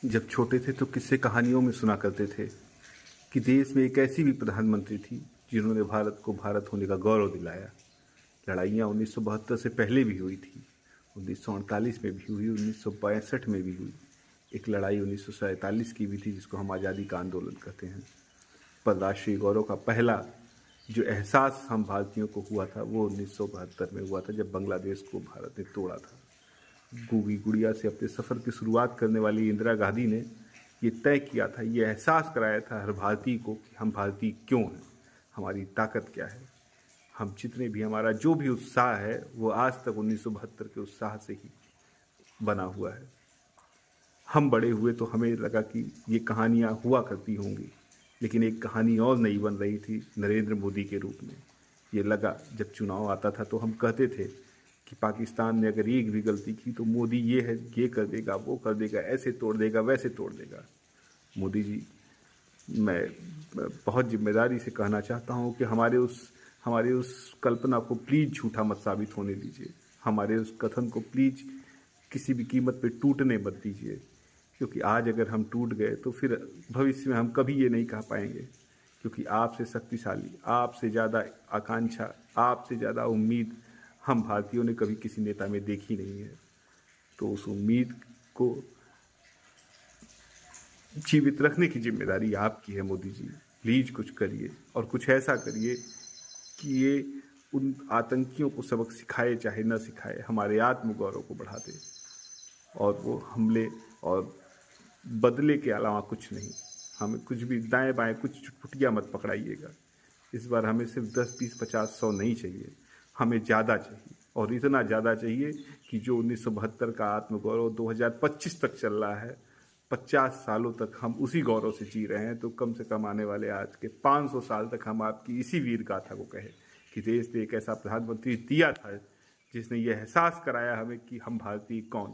जब छोटे थे तो किस्से कहानियों में सुना करते थे कि देश में एक ऐसी भी प्रधानमंत्री थी जिन्होंने भारत को भारत होने का गौरव दिलाया। लड़ाइयाँ 1972 से पहले भी हुई थी, 1948 में भी हुई, 1962 में भी हुई। एक लड़ाई 1947 की भी थी जिसको हम आज़ादी का आंदोलन कहते हैं। पर राष्ट्रीय गौरव का पहला जो एहसास हम भारतीयों को हुआ था वो 1972 में हुआ था, जब बांग्लादेश को भारत ने तोड़ा था। गूगी गुड़िया से अपने सफ़र की शुरुआत करने वाली इंदिरा गांधी ने ये तय किया था, ये एहसास कराया था हर भारतीय को कि हम भारतीय क्यों हैं, हमारी ताकत क्या है। हम जितने भी, हमारा जो भी उत्साह है वो आज तक 1972 के उत्साह से ही बना हुआ है। हम बड़े हुए तो हमें लगा कि ये कहानियाँ हुआ करती होंगी, लेकिन एक कहानी और नई बन रही थी नरेंद्र मोदी के रूप में। ये लगा जब चुनाव आता था तो हम कहते थे कि पाकिस्तान ने अगर एक भी गलती की तो मोदी ये है, ये कर देगा, वो कर देगा, ऐसे तोड़ देगा, वैसे तोड़ देगा। मोदी जी, मैं बहुत जिम्मेदारी से कहना चाहता हूँ कि हमारे उस कल्पना को प्लीज़ झूठा मत साबित होने दीजिए। हमारे उस कथन को प्लीज़ किसी भी कीमत पे टूटने मत दीजिए, क्योंकि आज अगर हम टूट गए तो फिर भविष्य में हम कभी ये नहीं कह पाएंगे, क्योंकि आपसे शक्तिशाली, आपसे ज़्यादा आकांक्षा, आपसे ज़्यादा उम्मीद हम भारतीयों ने कभी किसी नेता में देखी नहीं है। तो उस उम्मीद को जीवित रखने की जिम्मेदारी आपकी है मोदी जी। प्लीज़ कुछ करिए और कुछ ऐसा करिए कि ये उन आतंकियों को सबक सिखाए चाहे न सिखाए, हमारे आत्मगौरव को बढ़ा दे। और वो हमले और बदले के अलावा कुछ नहीं। हमें कुछ भी दाएं बाएं कुछ चुटपुटिया मत पकड़ाइएगा। इस बार हमें सिर्फ 10, 20, 50, 100 नहीं चाहिए, हमें ज़्यादा चाहिए। और इतना ज़्यादा चाहिए कि जो 1972 का आत्मगौरव 2025 तक चल रहा है, 50 सालों तक हम उसी गौरव से जी रहे हैं, तो कम से कम आने वाले आज के 500 साल तक हम आपकी इसी वीर गाथा को कहें कि देश ने एक ऐसा प्रधानमंत्री दिया था जिसने ये एहसास कराया हमें कि हम भारतीय कौन हैं।